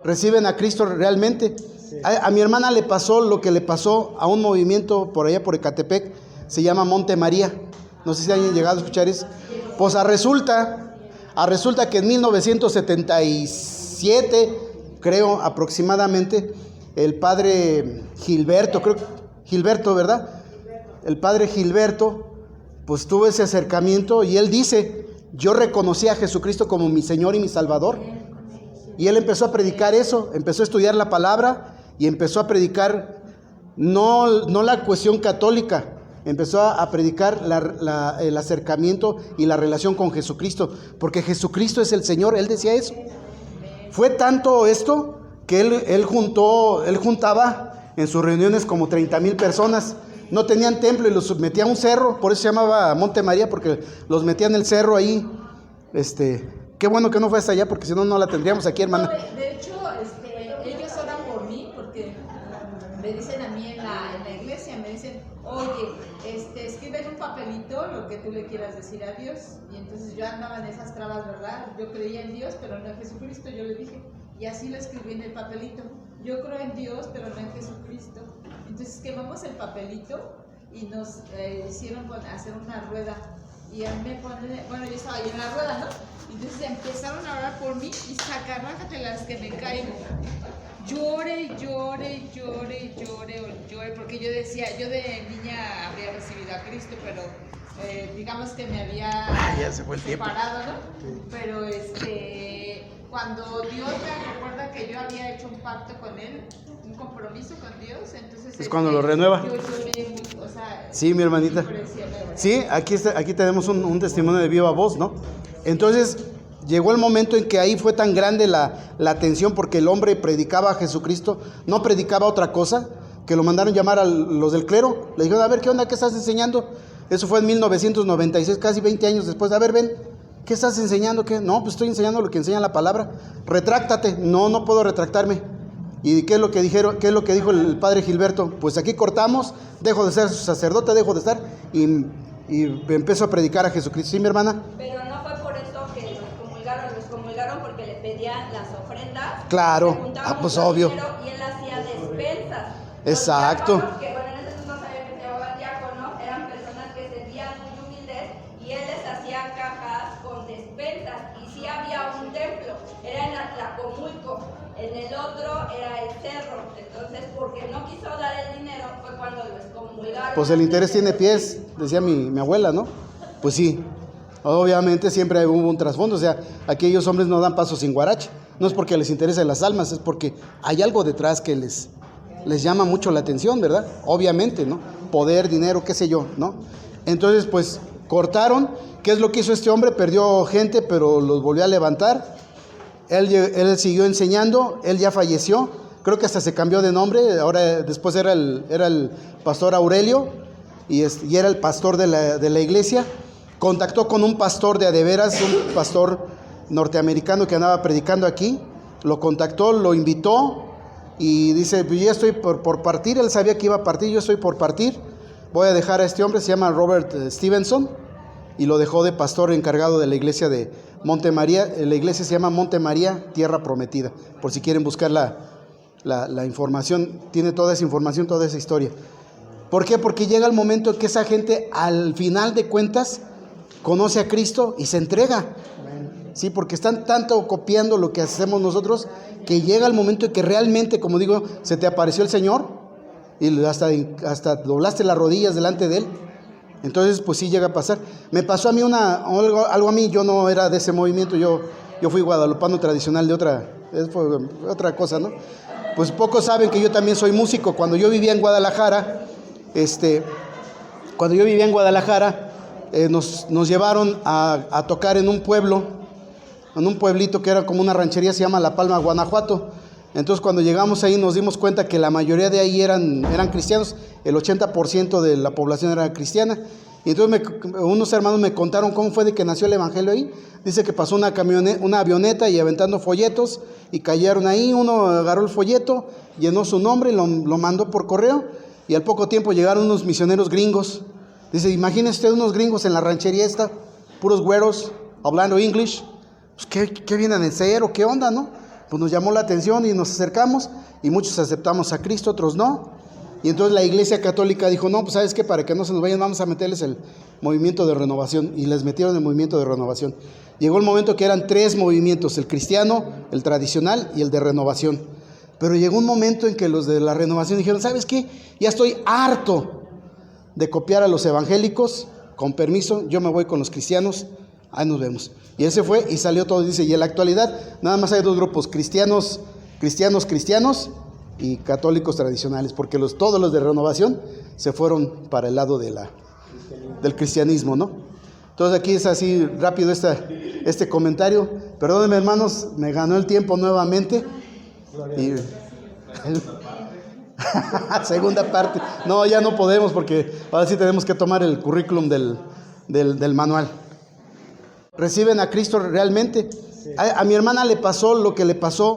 reciben a Cristo realmente. A mi hermana le pasó lo que le pasó a un movimiento por allá por Ecatepec, se llama Monte María. No sé si hayan llegado a escuchar eso. Pues resulta que en 1977, creo aproximadamente, el padre Gilberto, ¿verdad? El padre Gilberto, pues tuvo ese acercamiento y él dice: yo reconocí a Jesucristo como mi Señor y mi Salvador. Y él empezó a predicar eso, empezó a estudiar la palabra y empezó a predicar no la cuestión católica, empezó a predicar el acercamiento y la relación con Jesucristo, porque Jesucristo es el Señor, él decía eso. Fue tanto esto que él juntaba en sus reuniones como 30,000 personas. No tenían templo y los metía a un cerro, por eso se llamaba Monte María, porque los metía en el cerro ahí. Qué bueno que no fue hasta allá, porque si no, no la tendríamos aquí, hermana. No, de hecho, ellos oran por mí, porque me dicen a mí en la iglesia, me dicen: oye, escribe en un papelito lo que tú le quieras decir a Dios. Y entonces yo andaba en esas trabas, ¿verdad? Yo creía en Dios, pero no en Jesucristo, yo le dije. Y así lo escribí en el papelito: yo creo en Dios, pero no en Jesucristo. Entonces quemamos el papelito y nos hicieron hacer una rueda. Y a mí me ponen, bueno, yo estaba ahí en la rueda, ¿no? Entonces empezaron a orar por mí y sacarrájate las que me caigo. Llore, porque yo decía, yo de niña había recibido a Cristo, pero digamos que me había ya se fue el separado, ¿no? Sí. Pero cuando Dios me recuerda que yo había hecho un pacto con Él, un compromiso con Dios, entonces es cuando lo renueva. Yo lloré, o sea, sí, mi hermanita. Sí, aquí tenemos un testimonio de viva voz, ¿no? Entonces llegó el momento en que ahí fue tan grande la tensión, porque el hombre predicaba a Jesucristo, no predicaba otra cosa, que lo mandaron llamar a los del clero. Le dijeron: a ver, ¿qué onda? ¿Qué estás enseñando? Eso fue en 1996, casi 20 años después. A ver, ven, ¿qué estás enseñando? ¿Qué? No, pues estoy enseñando lo que enseña la palabra. Retráctate. No puedo retractarme. ¿Y qué es lo que dijeron? ¿Qué es lo que dijo el padre Gilberto? Pues aquí cortamos, dejo de ser sacerdote, dejo de estar, y empezó a predicar a Jesucristo. ¿Sí, mi hermana? Pero no fue por eso que los comulgaron porque le pedían las ofrendas. Claro, pues obvio. Y él hacía despensas. Exacto. Los diáconos, que bueno, en ese entonces no sabía que se llamaban diáconos, eran personas que se sentían muy humildes y él les hacía cajas con despensas. Y sí había un templo, era en Tlacomulco, en el otro era el cerro. Entonces, porque no quiso dar el dinero, fue cuando lo excomulgaron. Pues el interés tiene pies, decía mi abuela, ¿no? Pues sí, obviamente siempre hubo un trasfondo. O sea, aquellos hombres no dan paso sin guarache. No es porque les interesen las almas, es porque hay algo detrás que les llama mucho la atención, ¿verdad? Obviamente, ¿no? Poder, dinero, qué sé yo, ¿no? Entonces, pues, cortaron. ¿Qué es lo que hizo este hombre? Perdió gente, pero los volvió a levantar. Él siguió enseñando, él ya falleció. Creo que hasta se cambió de nombre. Ahora, después era el pastor Aurelio, y era el pastor de la iglesia. Contactó con un pastor de adeveras, un pastor norteamericano que andaba predicando aquí. Lo contactó, lo invitó, y dice: yo ya estoy por partir. Él sabía que iba a partir. Yo estoy por partir, voy a dejar a este hombre, se llama Robert Stevenson, y lo dejó de pastor encargado de la iglesia de Monte María. La iglesia se llama Monte María, Tierra Prometida, por si quieren buscar la información. Tiene toda esa información, toda esa historia. ¿Por qué? Porque llega el momento que esa gente, al final de cuentas, conoce a Cristo y se entrega. Sí, porque están tanto copiando lo que hacemos nosotros, que llega el momento en que realmente, como digo, se te apareció el Señor y hasta doblaste las rodillas delante de Él. Entonces, pues sí llega a pasar. Me pasó a mí algo a mí. Yo no era de ese movimiento. Yo fui guadalupano tradicional de otra cosa, ¿no? Pues pocos saben que yo también soy músico. Cuando yo vivía en Guadalajara, nos llevaron a tocar en un pueblito que era como una ranchería, se llama La Palma, Guanajuato. Entonces, cuando llegamos ahí nos dimos cuenta que la mayoría de ahí eran cristianos. El 80% de la población era cristiana. Y entonces unos hermanos me contaron cómo fue de que nació el evangelio ahí. Dice que pasó una avioneta y aventando folletos, y cayeron ahí. Uno agarró el folleto, llenó su nombre y lo mandó por correo, y al poco tiempo llegaron unos misioneros gringos. Dice: imagínese usted unos gringos en la ranchería puros güeros, hablando English. Pues, ¿qué vienen a hacer o qué onda, no? pues nos llamó la atención y nos acercamos y muchos aceptamos a Cristo, otros no. Y entonces la Iglesia Católica dijo, no, pues ¿sabes qué? Para que no se nos vayan, vamos a meterles el movimiento de renovación. Y les metieron el movimiento de renovación. Llegó el momento que eran 3 movimientos, el cristiano, el tradicional y el de renovación. Pero llegó un momento en que los de la renovación dijeron, ¿sabes qué? Ya estoy harto de copiar a los evangélicos, con permiso, yo me voy con los cristianos, ahí nos vemos. Y ese fue y salió todo, dice, y en la actualidad nada más hay 2 grupos, cristianos y católicos tradicionales, porque todos los de renovación se fueron para el lado del cristianismo, ¿no? Entonces aquí es así rápido este comentario. Perdónenme, hermanos, me ganó el tiempo nuevamente. Y, segunda parte. No, ya no podemos porque ahora sí tenemos que tomar el currículum del manual. ¿Reciben a Cristo realmente? A mi hermana le pasó lo que le pasó